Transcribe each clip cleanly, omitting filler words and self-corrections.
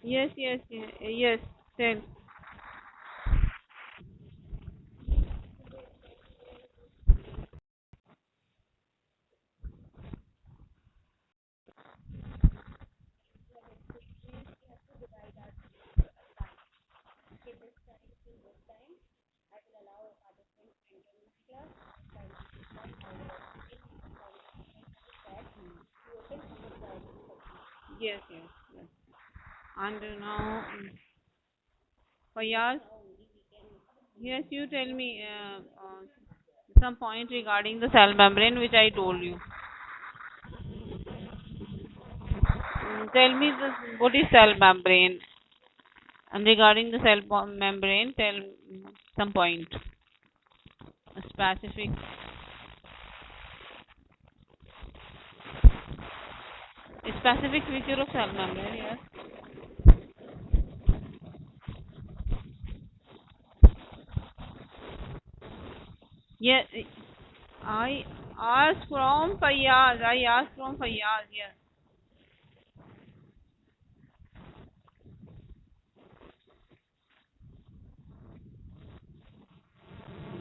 Yes, yes, yes, yes. Tell. Yes, yes, yes. And now, Fayaz, yes, you tell me some point regarding the cell membrane which I told you. Tell me what is cell membrane, and regarding the membrane, tell some point specific. Specific feature of cell membrane. Yes. Yes. I asked from Fayaz. I asked from Fayaz. Yes.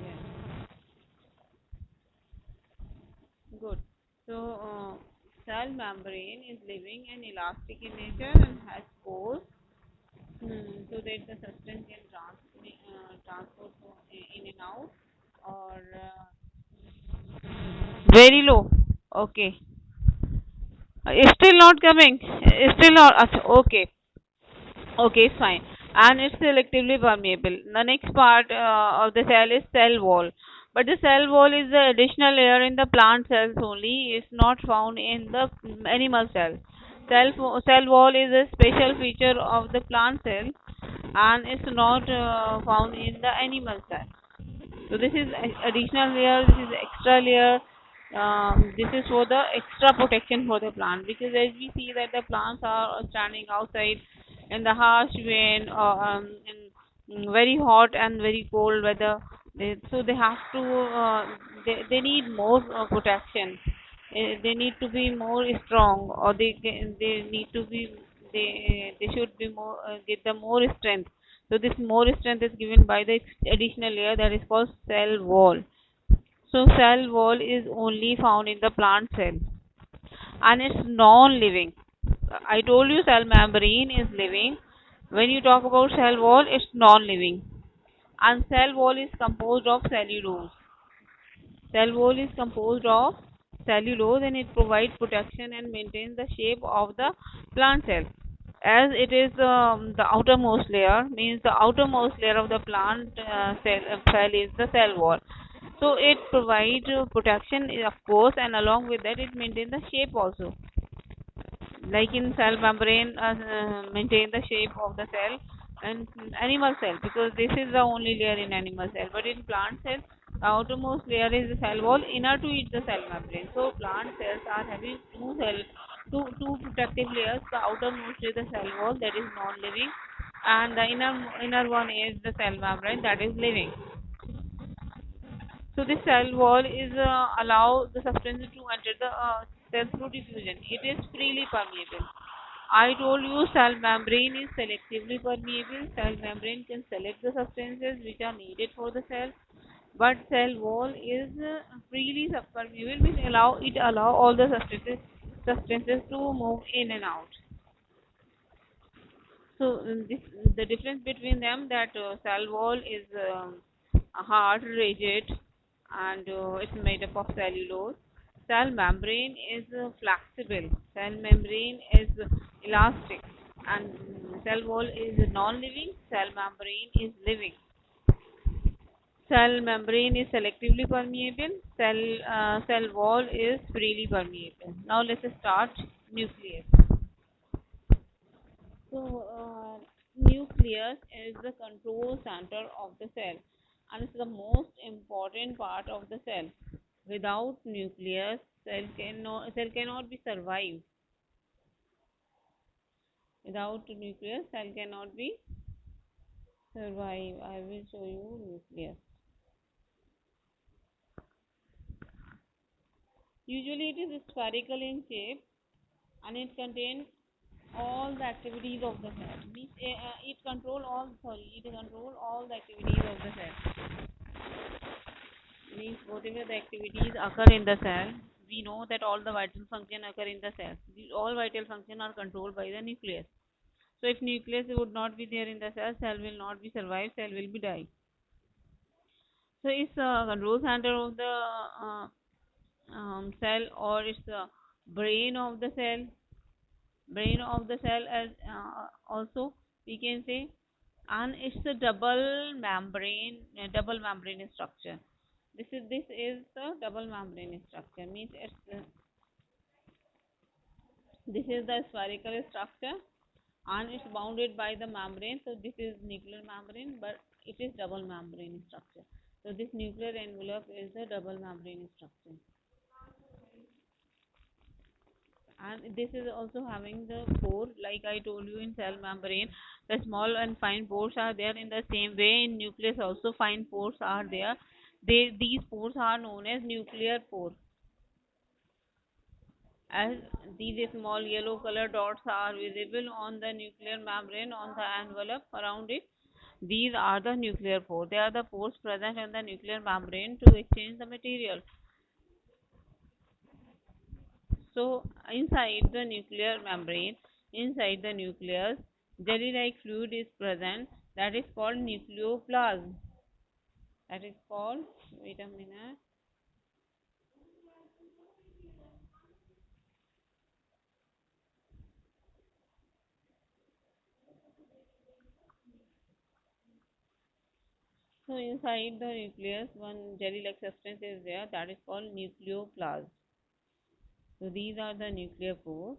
Yes. Good. So, cell membrane is living and elastic in nature and has pores so that the substance can transport in and out or very low. Okay. It's still not coming. It's still not. Okay. Okay, it's fine. And it's selectively permeable. The next part of the cell is cell wall. But the cell wall is the additional layer in the plant cells only. It's not found in the animal cell. Cell wall is a special feature of the plant cell and it's not found in the animal cell. So this is additional layer, this is extra layer. This is for the extra protection for the plant because as we see that the plants are standing outside in the harsh wind or in very hot and very cold weather. So they have to they need more protection. They need to be more strong or they need to be they should be more get the more strength. So this more strength is given by the additional layer that is called cell wall. So cell wall is only found in the plant cell and it's non-living. I told you cell membrane is living. When you talk about cell wall, it's non-living. And cell wall is composed of cellulose. Cell wall is composed of cellulose and it provides protection and maintains the shape of the plant cell. As it is the outermost layer, means the outermost layer of the plant cell is the cell wall. So it provides protection, of course, and along with that, it maintains the shape also. Like in cell membrane, maintain the shape of the cell and animal cell because this is the only layer in animal cell. But in plant cell, the outermost layer is the cell wall, inner to it the cell membrane. So plant cells are having two protective layers. The outermost is the cell wall that is non-living, and the inner one is the cell membrane that is living. So this cell wall is allow the substance to enter the cell through diffusion. It is freely permeable. I told you cell membrane is selectively permeable. Cell membrane can select the substances which are needed for the cell, but cell wall is freely permeable, which allow all the substances to move in and out. So this the difference between them that cell wall is hard, rigid, and it's made up of cellulose. Cell membrane is flexible. Cell membrane is elastic, and cell wall is non-living. Cell membrane is living. Cell membrane is selectively permeable. Cell wall is freely permeable. Now let's start nucleus. So, nucleus is the control center of the cell and it's the most important part of the cell. Without nucleus, cell cannot be survived. Without nucleus, cell cannot be survive. I will show you nucleus. Usually, it is spherical in shape and it contains all the activities of the cell. Means it control all the activities of the cell. Means whatever the activities occur in the cell, we know that all the vital function occur in the cell. All vital function are controlled by the nucleus. So if nucleus would not be there in the cell, cell will not be survive, cell will be die. So it's control center of the cell, or it's the brain of the cell. Brain of the cell as also we can say, and it's a double membrane structure. This is the double membrane structure. Means this is the spherical structure and it's bounded by the membrane. So this is nuclear membrane, but it is double membrane structure. So this nuclear envelope is a double membrane structure, and this is also having the pore. Like I told you, in cell membrane the small and fine pores are there. In the same way, in nucleus also fine pores are there. These pores are known as nuclear pore. As these small yellow color dots are visible on the nuclear membrane on the envelope around it, these are the nuclear pores. They are the pores present in the nuclear membrane to exchange the material. So inside the nuclear membrane, inside the nucleus, jelly-like fluid is present, that is called nucleoplasm. That is called, wait a minute. So inside the nucleus, one jelly-like substance is there, that is called nucleoplasm. So these are the nuclear pores,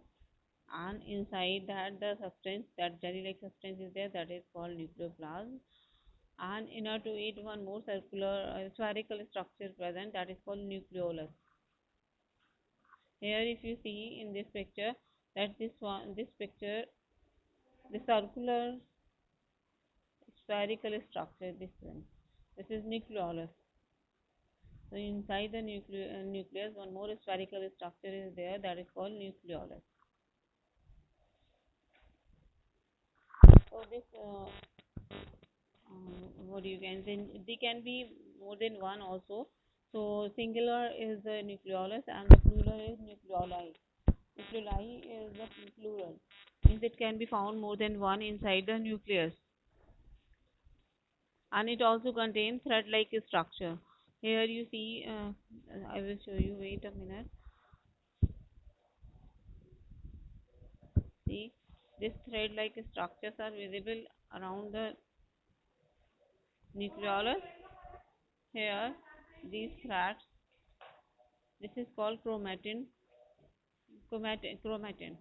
and inside that the substance, that jelly-like substance is there, that is called nucleoplasm. And inner to it, one more circular spherical structure present, that is called nucleolus. Here, if you see in this picture, that this picture, the circular spherical structure, this is nucleolus. So inside the nucleus, one more spherical structure is there, that is called nucleolus. So this what you can say, they can be more than one also. So singular is the nucleolus and the plural is nucleoli. Nucleoli is the plural, means it can be found more than one inside the nucleus, and it also contains thread-like structure. Here you see, I will show you. Wait a minute. See, these thread-like structures are visible around the nucleolus. Here, these threads. This is called chromatin. Chromatin.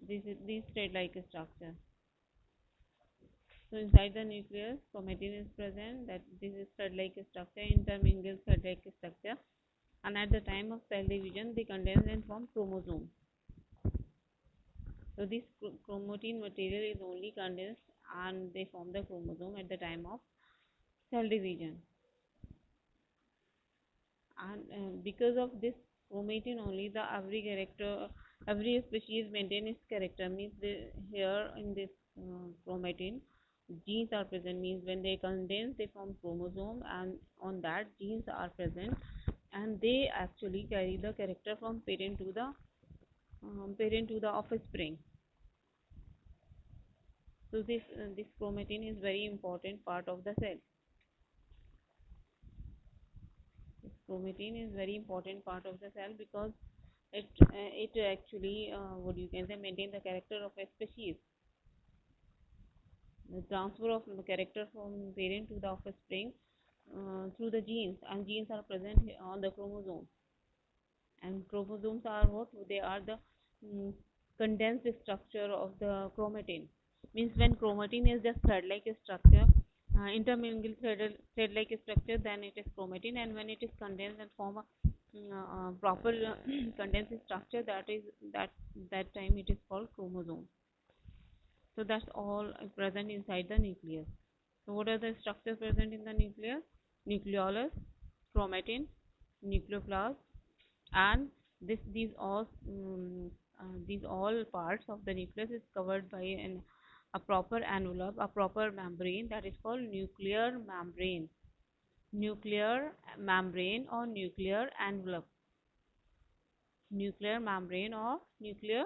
These thread-like structure. So inside the nucleus, chromatin is present. That this is thread-like structure, intermingled thread-like structure, and at the time of cell division, they condense and form chromosome. So this chromatin material is only condensed and they form the chromosome at the time of cell division. And because of this chromatin only, the every species maintain its character. Means here in this chromatin, genes are present. Means when they condense, they form chromosome, and on that genes are present, and they actually carry the character from parent to the offspring. So this chromatin is very important part of the cell. This chromatin is very important part of the cell because it actually what you can say, maintain the character of a species. The transfer of character from parent to the offspring through the genes, and genes are present on the chromosome. And chromosomes are what? They are the condensed structure of the chromatin. Means when chromatin is just thread-like structure, intermingled thread-like structure, then it is chromatin, and when it is condensed and form a proper condensed structure, that time it is called chromosome. So that's all present inside the nucleus. So what are the structures present in the nucleus? Nucleolus, chromatin, nucleoplasm, and These all parts of the nucleus is covered by a proper envelope, a proper membrane that is called nuclear membrane. Nuclear membrane or nuclear envelope. Nuclear membrane or nuclear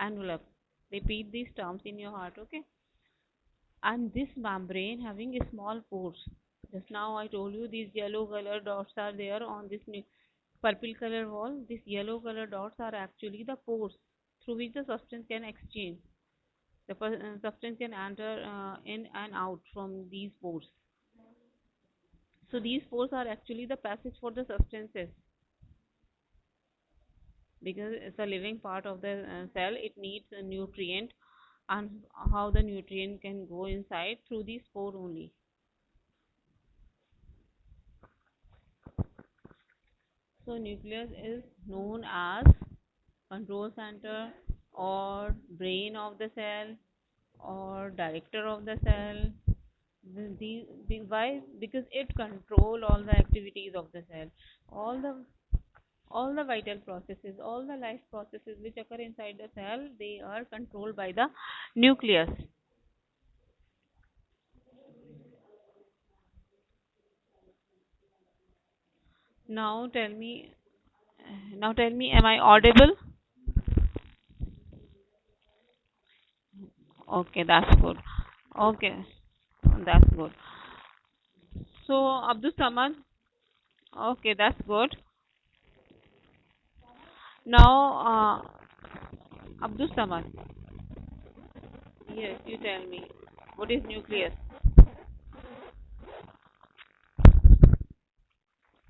envelope. Repeat these terms in your heart, okay? And this membrane having a small pores. Just now I told you these yellow color dots are there on this purple color wall. These yellow color dots are actually the pores through which the substance can exchange. The substance can enter in and out from these pores. So these pores are actually the passage for the substances, because it's a living part of the cell. It needs a nutrient, and how the nutrient can go inside through these pore only. So nucleus is known as control center or brain of the cell or director of the cell. Why? Because it control all the activities of the cell, all the vital processes, all the life processes which occur inside the cell, they are controlled by the nucleus. Now tell me, am I audible? Okay, that's good. Okay, that's good. So, Abdul Samad, okay, that's good. Now, Abdul Samad, yes, you tell me, what is nucleus?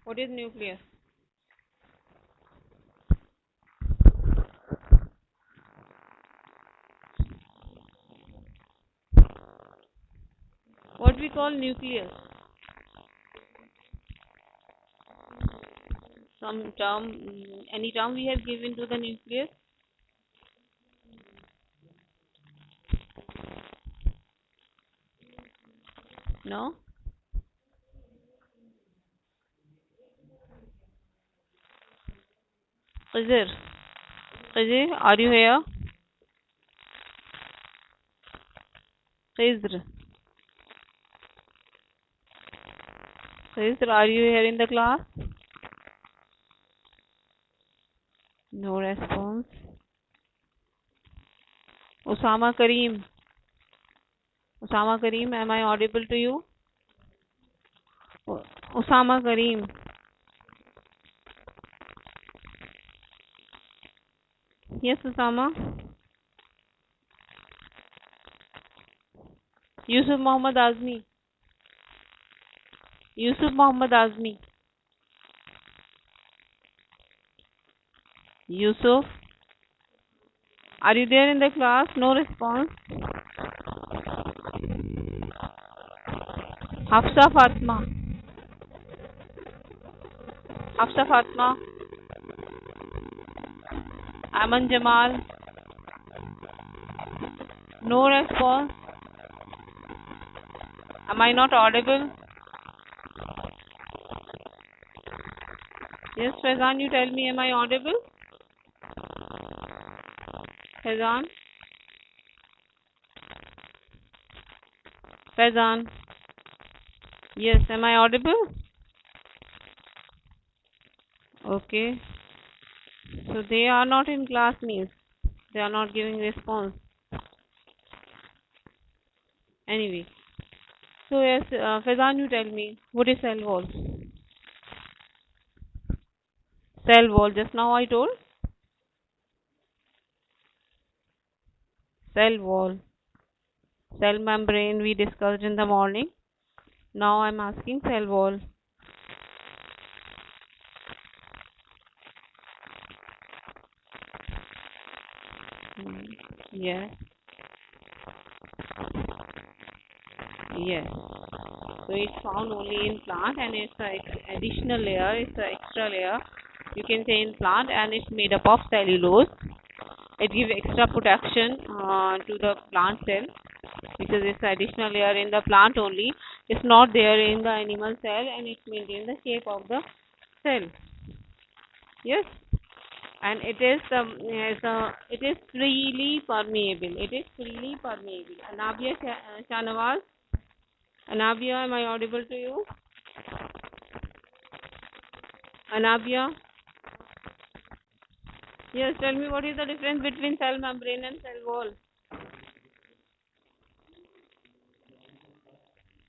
What is nucleus? What we call nucleus? Some term, any term we have given to the nucleus? No? Khizr, Khizr, are you here? Khizr, Khizr, are you here in the class? No response. Osama Kareem, Osama Kareem, am I audible to you? Osama Kareem, yes, Osama. Yusuf Mohammed Azmi, Yusuf Mohammed Azmi, Yusuf, are you there in the class? No response. Hafsa Fatma, Hafsa Fatma, Aman Jamal, no response. Am I not audible? Yes, Faizan, you tell me, am I audible? Faizan? Faizan? Yes, am I audible? Okay. So they are not in class means they are not giving response. Anyway. So yes, Faizan, you tell me, what is cell wall? Cell wall, just now I told. Cell wall. Cell membrane we discussed in the morning. Now I'm asking cell wall. Yes. Yes. So it's found only in plant, and it's an additional layer, it's an extra layer you can say in plant, and it's made up of cellulose. It gives extra protection to the plant cell, because it's an additional layer in the plant only. It's not there in the animal cell, and it maintains the shape of the cell. Yes. and it is it is freely permeable. It is freely permeable. Anabia Shanawaz, Anabia, am I audible to you? Anabia, yes. Tell me what is the difference between cell membrane and cell wall?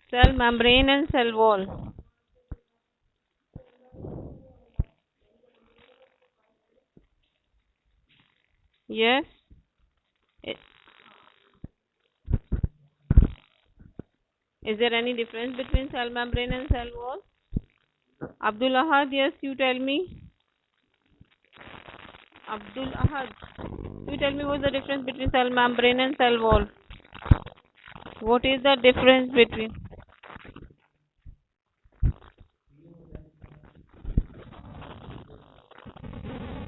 Cell membrane and cell wall. Yes. I- Is there any difference between cell membrane and cell wall? Abdul Ahad, yes, you tell me. Abdul Ahad, you tell me what's the difference between cell membrane and cell wall? What is the difference between?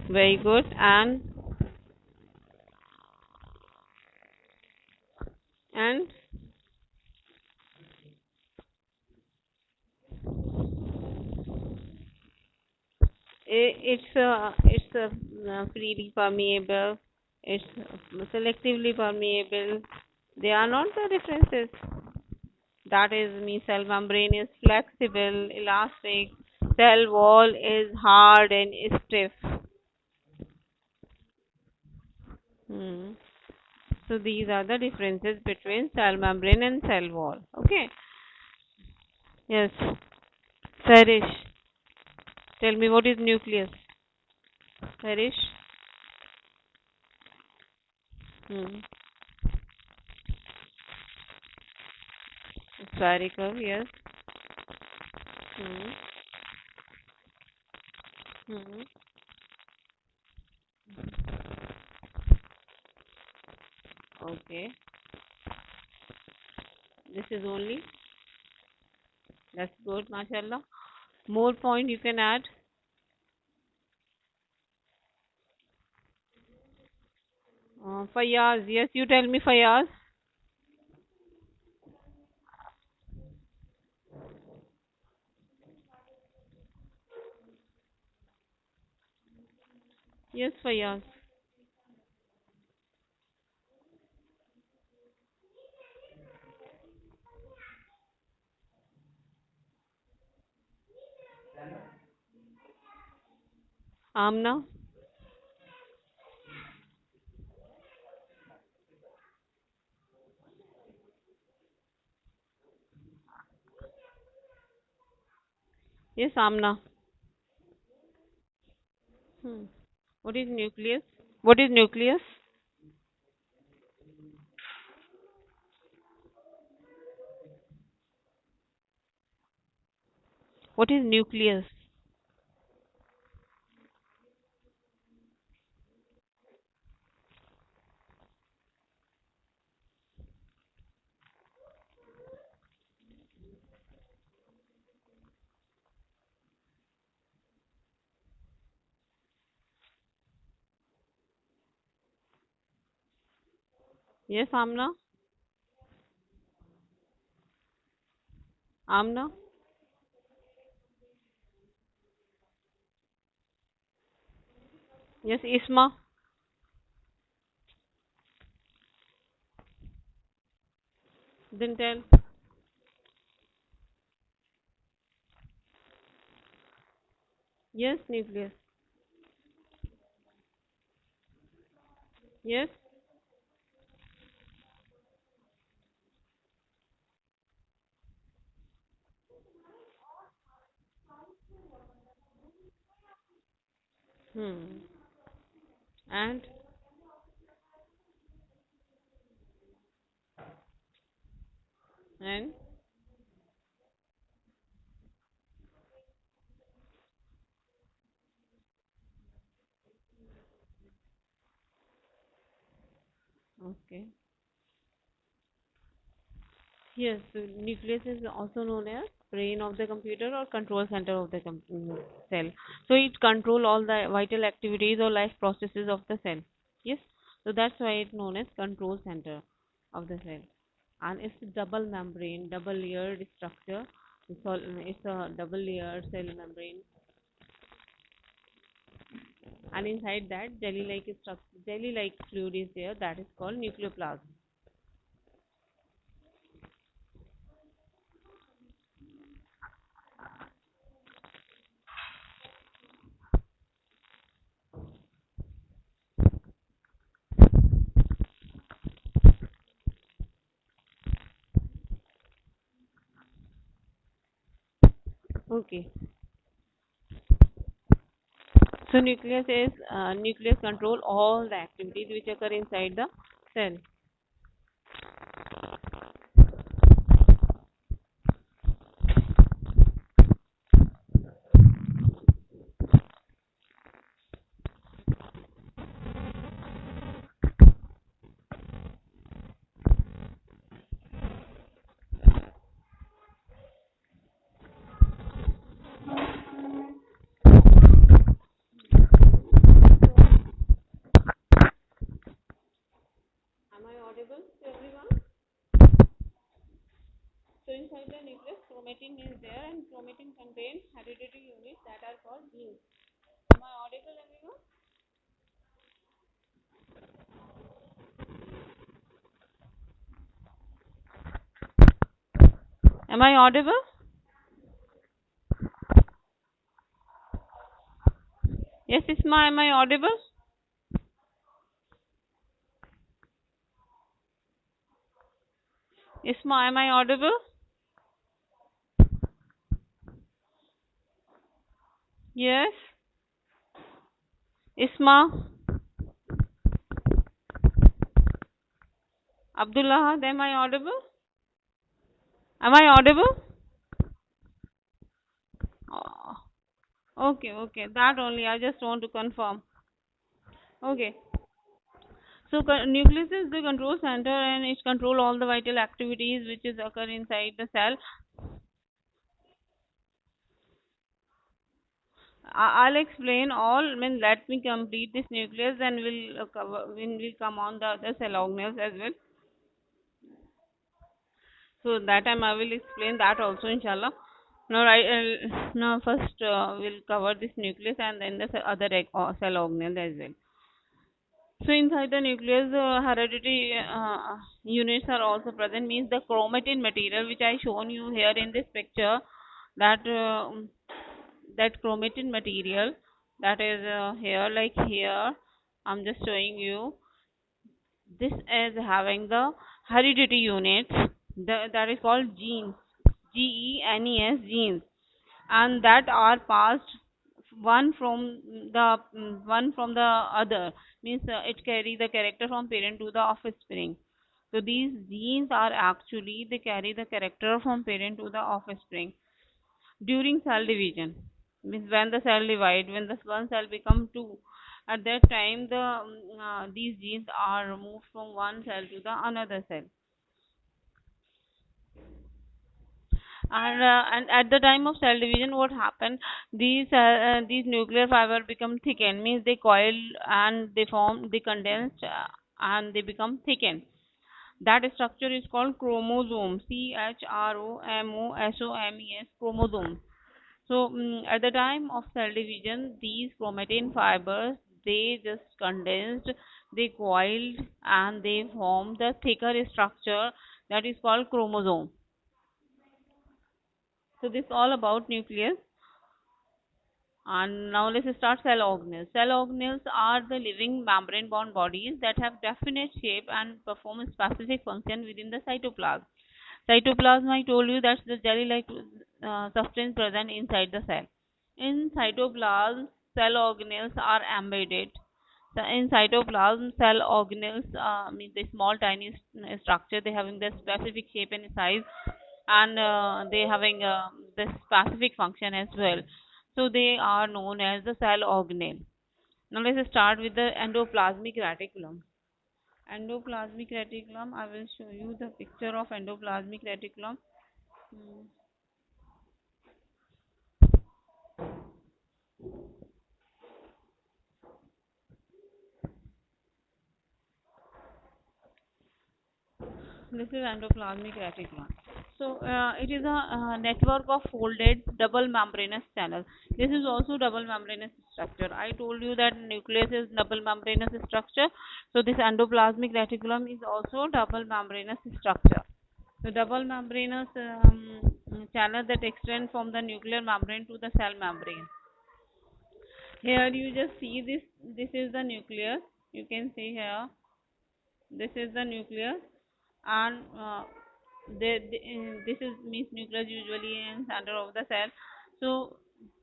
Very good. And it's freely permeable. It's selectively permeable. They are not the differences. That is, me cell membrane is flexible, elastic. Cell wall is hard and stiff. Hmm. So these are the differences between cell membrane and cell wall. Okay. Yes. Sarish, tell me what is nucleus. Sarish. Hmm. Spherical. Yes. Hmm. Hmm. Okay. This is only. That's good, mashallah. More point you can add. Fayaz, yes, you tell me, Fayaz. Yes, Fayaz. Amna. Yes, Amna. Hmm. What is nucleus? What is nucleus? What is nucleus? Yes, Amna. Amna. Yes, Isma. Then tell. Yes, nucleus. Yes. Hmm. And and okay. Yes, so nucleus is also known as brain of the computer or control center of the cell. So it control all the vital activities or life processes of the cell. Yes, so that's why it's known as control center of the cell. And it's a double membrane, double layered structure. It's a double layered cell membrane. and inside that jelly-like fluid is there, that is called nucleoplasm. Okay. So nucleus control all the activities which occur inside the cell. Am I audible to everyone? So inside the nucleus, chromatin is there, and chromatin contains hereditary units that are called genes. Am I audible, everyone? Am I audible? Yes, Isma, am I audible? Isma, am I audible? Yes. Isma, Abdullah, am I audible? Am I audible? Oh, okay, okay. That only. I just want to confirm. Okay. So nucleus is the control center and it control all the vital activities which is occur inside the cell. I'll explain all. I mean, let me complete this nucleus, then we'll cover. When we'll come on the other cell organelles as well. So that time I will explain that also, inshallah. Now, now first we'll cover this nucleus and then the other cell organelle as well. So inside the nucleus, hereditary units are also present. Means the chromatin material, which I shown you here in this picture, that that chromatin material that is here, like here. I'm just showing you. This is having the hereditary units. That is called genes. GENES genes, and that are passed one from the other, means it carry the character from parent to the offspring. So these genes are actually they carry the character from parent to the offspring during cell division, means when the cell divide, when the one cell become two, at that time these genes are moved from one cell to the another cell. And at the time of cell division, what happened, these nuclear fiber become thickened, means they coil and they condensed, and they become thickened. That structure is called chromosome. CHROMOSOMES, chromosome. So at the time of cell division, these chromatin fibers, they just condensed, they coiled, and they formed the thicker structure that is called chromosome. So this is all about nucleus. And now let's start cell organelles. Cell organelles are the living membrane-bound bodies that have definite shape and perform a specific function within the cytoplasm. Cytoplasm, I told you, that's the jelly-like substance present inside the cell. In cytoplasm, cell organelles are embedded. So in cytoplasm, cell organelles means the small tiny structure. They having the specific shape and size, and they having the specific function as well. So they are known as the cell organelle. Now let's start with the endoplasmic reticulum. Endoplasmic reticulum. I will show you the picture of endoplasmic reticulum. Hmm. This is endoplasmic reticulum. So it is a network of folded double membranous channel. This is also double membranous structure. I told you that nucleus is double membranous structure. So this endoplasmic reticulum is also double membranous structure. The double membranous channel that extend from the nuclear membrane to the cell membrane. Here you just see this. This is the nucleus. You can see here. This is the nucleus, and this is means nucleus usually in center of the cell. So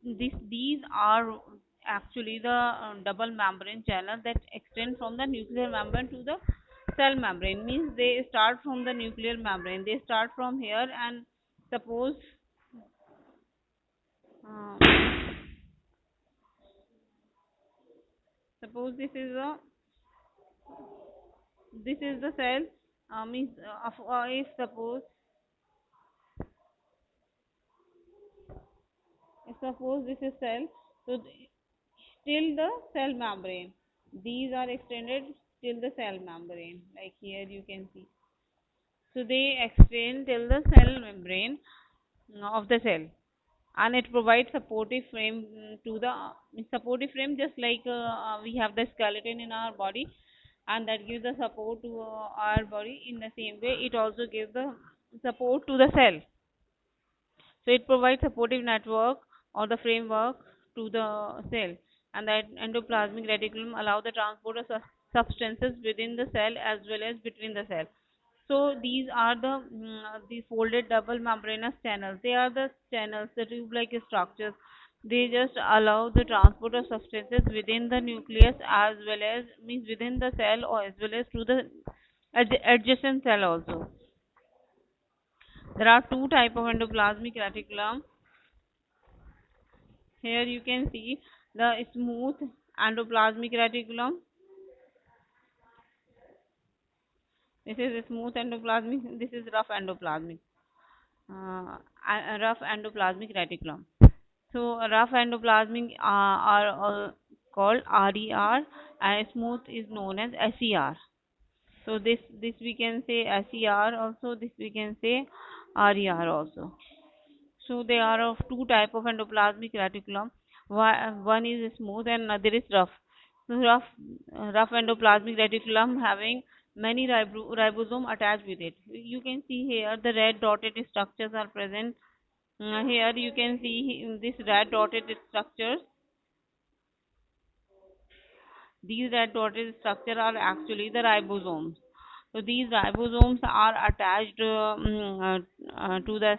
these are actually the double membrane channel that extend from the nuclear membrane to the cell membrane. Means they start from the nuclear membrane. They start from here, and suppose uh, suppose this is the cell. Means if suppose this is cell, so till the cell membrane, these are extended till the cell membrane, like here you can see. So they extend till the cell membrane of the cell, and it provides supportive frame to the supportive frame, just like we have the skeleton in our body, and that gives the support to our body. In the same way, it also gives the support to the cell. So it provides supportive network or the framework to the cell, and that endoplasmic reticulum allow the transport of substances within the cell as well as between the cell. So these are the folded double membranous channels. They are the channels, the tube-like structures. They just allow the transport of substances within the nucleus as well as means within the cell, or as well as to the adjacent cell also. There are two type of endoplasmic reticulum. Here you can see the smooth endoplasmic reticulum. This is a smooth endoplasmic. This is rough endoplasmic. Rough endoplasmic reticulum. So rough endoplasmic are called RER, and smooth is known as SER. So this we can say SER also. This we can say RER also. So they are of two type of endoplasmic reticulum. One is smooth and another is rough. So rough endoplasmic reticulum having many ribosome attached with it. You can see here the red dotted structures are present. Here you can see this red dotted structures. These red dotted structure are actually the ribosomes. So these ribosomes are attached to the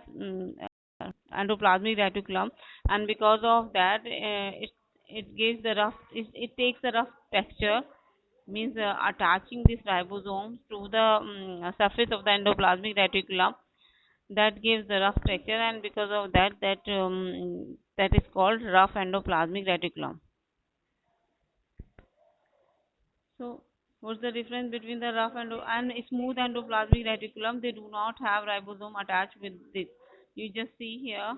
endoplasmic reticulum, and because of that it gives the rough, it takes the rough texture, means attaching these ribosomes to the surface of the endoplasmic reticulum, that gives the rough texture, and because of that that is called rough endoplasmic reticulum. So what's the difference between the rough and smooth endoplasmic reticulum? They do not have ribosome attached with this. You just see here,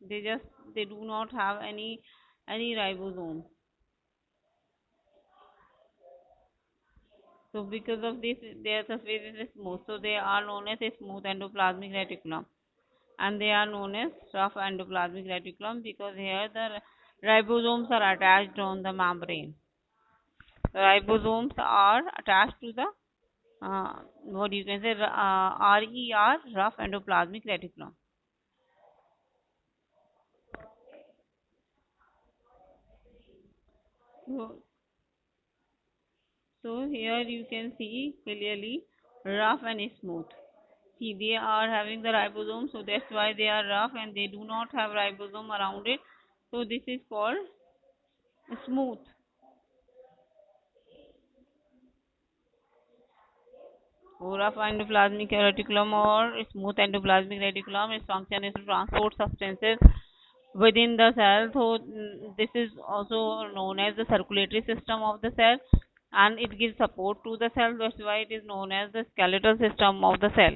they do not have any ribosome. So because of this, their surface is smooth. So they are known as a smooth endoplasmic reticulum, and they are known as rough endoplasmic reticulum because here the ribosomes are attached on the membrane. Ribosomes are attached to the what you can say RER, rough endoplasmic reticulum. So, so here you can see clearly rough and smooth. See, they are having the ribosome, so that's why they are rough, and they do not have ribosome around it. So this is called smooth. Rough endoplasmic reticulum or smooth endoplasmic reticulum, its function is to transport substances within the cell. So this is also known as the circulatory system of the cell, and it gives support to the cell. That's why it is known as the skeletal system of the cell.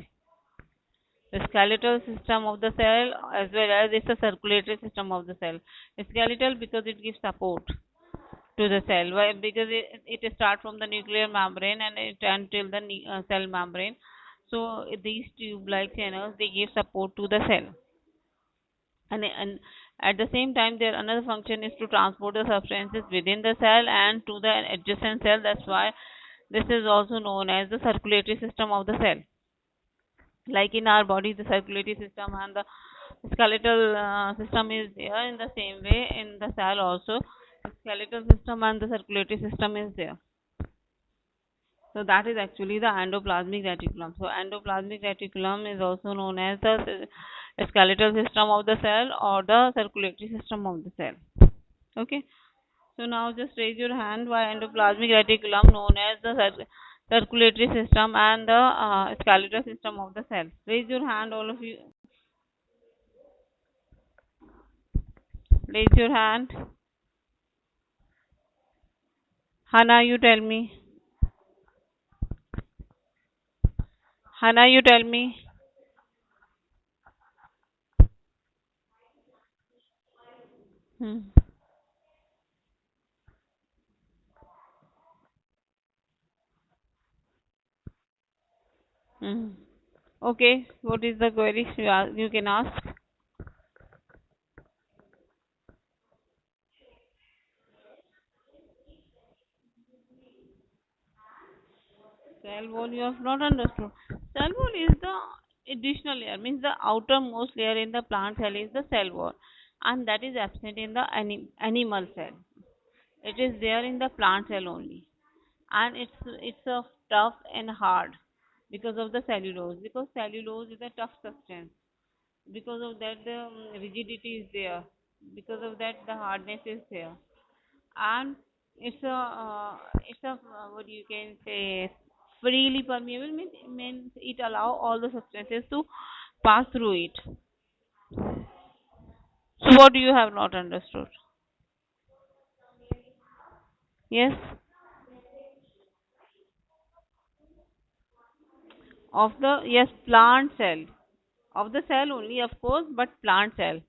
The skeletal system of the cell, as well as it's a circulatory system of the cell. Skeletal because it gives support to the cell. Why? Because it starts from the nuclear membrane and it until the cell membrane. So these tube-like channels, they give support to the cell, and at the same time their another function is to transport the substances within the cell and to the adjacent cell. That's why this is also known as the circulatory system of the cell. Like in our body, the circulatory system and the skeletal system is there. In the same way, in the cell also, the skeletal system and the circulatory system is there. So that is actually the endoplasmic reticulum. So endoplasmic reticulum is also known as the skeletal system of the cell or the circulatory system of the cell. Okay. So now just raise your hand why endoplasmic reticulum known as the circulatory system and the skeletal system of the cell. Raise your hand, all of you. Raise your hand. Hana, you tell me. Hana, you tell me. Hmm. Hmm. Okay, what is the query you can ask? Cell wall you have not understood. Cell wall is the additional layer, means the outermost layer in the plant cell is the cell wall, and that is absent in the animal cell. It is there in the plant cell only, and it's a tough and hard because of the cellulose. Because cellulose is a tough substance. Because of that, the rigidity is there. Because of that, the hardness is there, and it's a what you can say, freely permeable, means it allow all the substances to pass through it. So what do you have not understood? Yes, of the, yes, plant cell, of the cell only, of course, but plant cell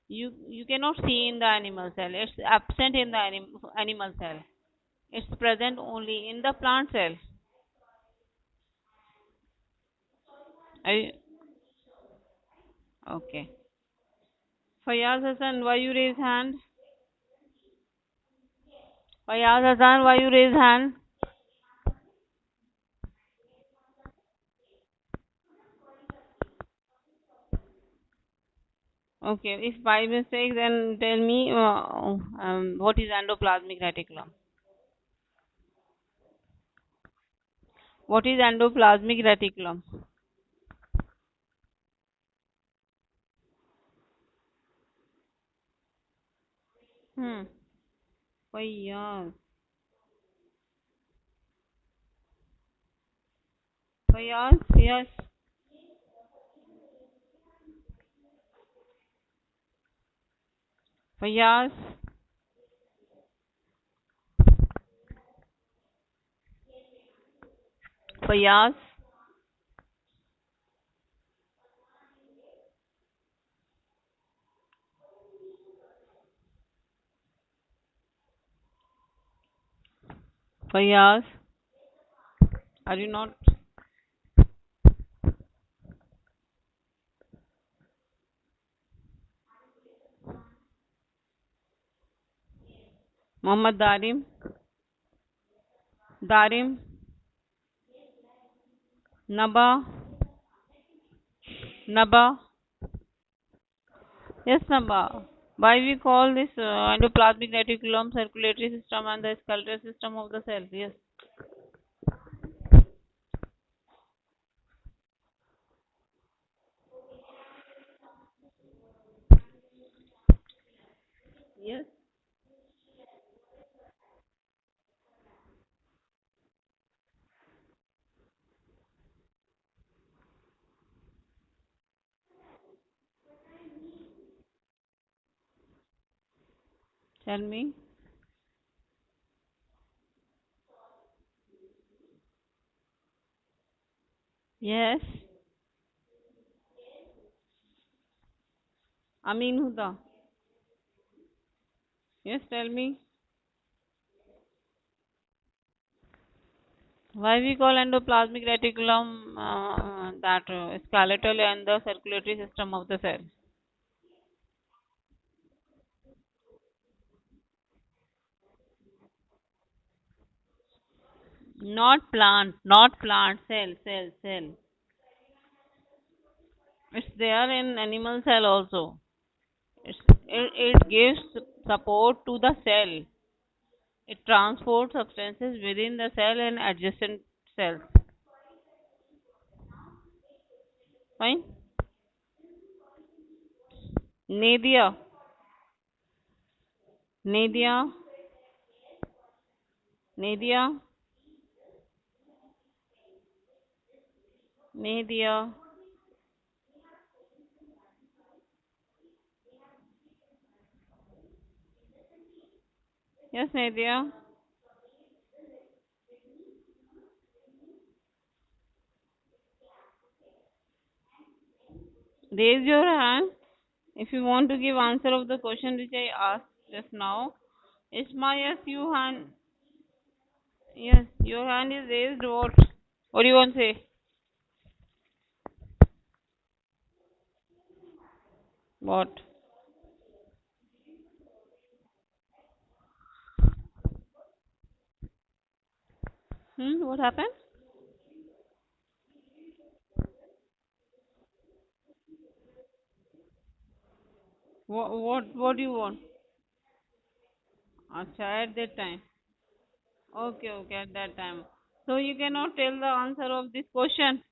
you cannot see in the animal cell. It's absent in the animal cell. It's present only in the plant cell. Are you, okay. Fayaz Hassan, why you raise hand? Fayaz Hassan, why you raise hand? Okay, if by mistake, then tell me what is endoplasmic reticulum? What is endoplasmic reticulum? Hmm. Fayaz. Fayaz, yes. Fayaz. Fayaz. Fayaz. Are you not? Mohammed Darim. Darim. Naba. Naba. Yes, Naba. Why we call this endoplasmic reticulum circulatory system and the skeletal system of the cells? Yes. Yes. Tell me. Yes. Amin Huda. Yes, tell me. Why we call endoplasmic reticulum that skeletal and the circulatory system of the cell? Not plant, cell. It's there in animal cell also. It gives support to the cell. It transports substances within the cell and adjacent cells. Fine? Nadia, Nadia, Nadia, Nadia. Yes, Nadia. Raise your hand if you want to give answer of the question which I asked just now. Isma, yes, you hand. Yes, your hand is raised. What? What do you want to say? What? What happened? What do you want? Acha, at that time. Okay, at that time. So you cannot tell the answer of this question.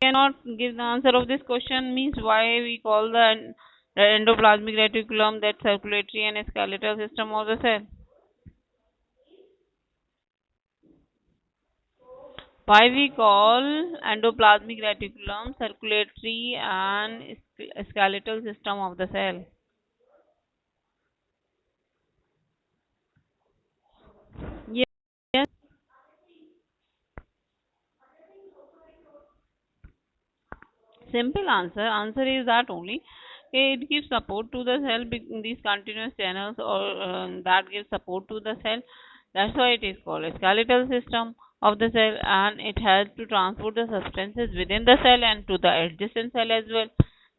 Cannot give the answer of this question means why we call the endoplasmic reticulum that circulatory and skeletal system of the cell. Why we call endoplasmic reticulum circulatory and skeletal system of the cell. Yes, simple answer. Answer is that only. It gives support to the cell in these continuous channels or that gives support to the cell. That's why it is called a skeletal system of the cell and it helps to transport the substances within the cell and to the adjacent cell as well.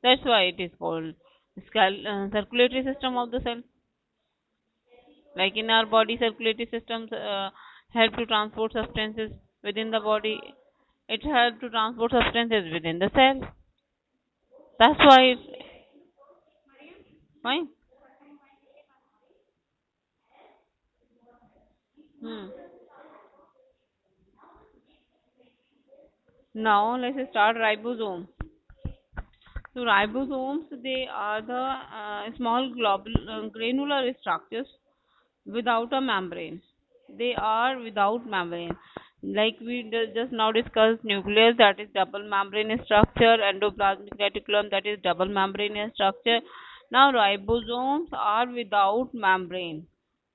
That's why it is called circulatory system of the cell. Like in our body, circulatory systems help to transport substances within the body. It helps to transport substances within the cell. That's why it's fine. Hmm. Now let's start ribosome. So ribosomes, they are the small granular structures without a membrane. They are without membrane. Like we just now discussed, nucleus that is double membrane structure, endoplasmic reticulum that is double membrane structure. Now ribosomes are without membrane.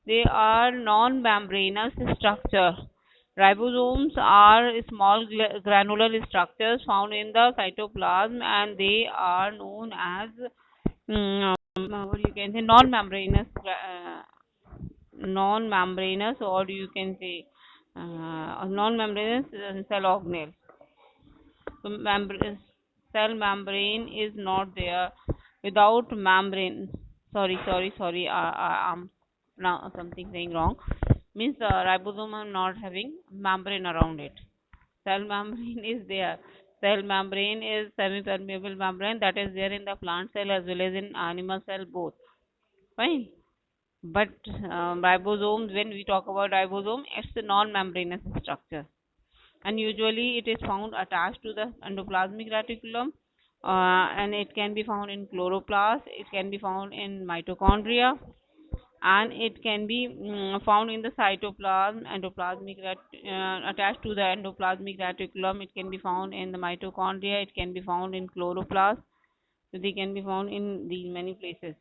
They are non-membranous structure. Ribosomes are small granular structures found in the cytoplasm and they are known as what you can say non-membranous or you can say non-membranous cell organelles. So cell membrane is not there. Without membrane, sorry, I'm now something saying wrong. Means the ribosome are not having membrane around it. Cell membrane is there. Cell membrane is semi-permeable membrane that is there in the plant cell as well as in animal cell both. Fine. But ribosomes, when we talk about ribosome, it's a non-membranous structure, and usually it is found attached to the endoplasmic reticulum, and it can be found in chloroplast, it can be found in mitochondria, and it can be found in the cytoplasm, attached to the endoplasmic reticulum. It can be found in the mitochondria. It can be found in chloroplast. So they can be found in these many places.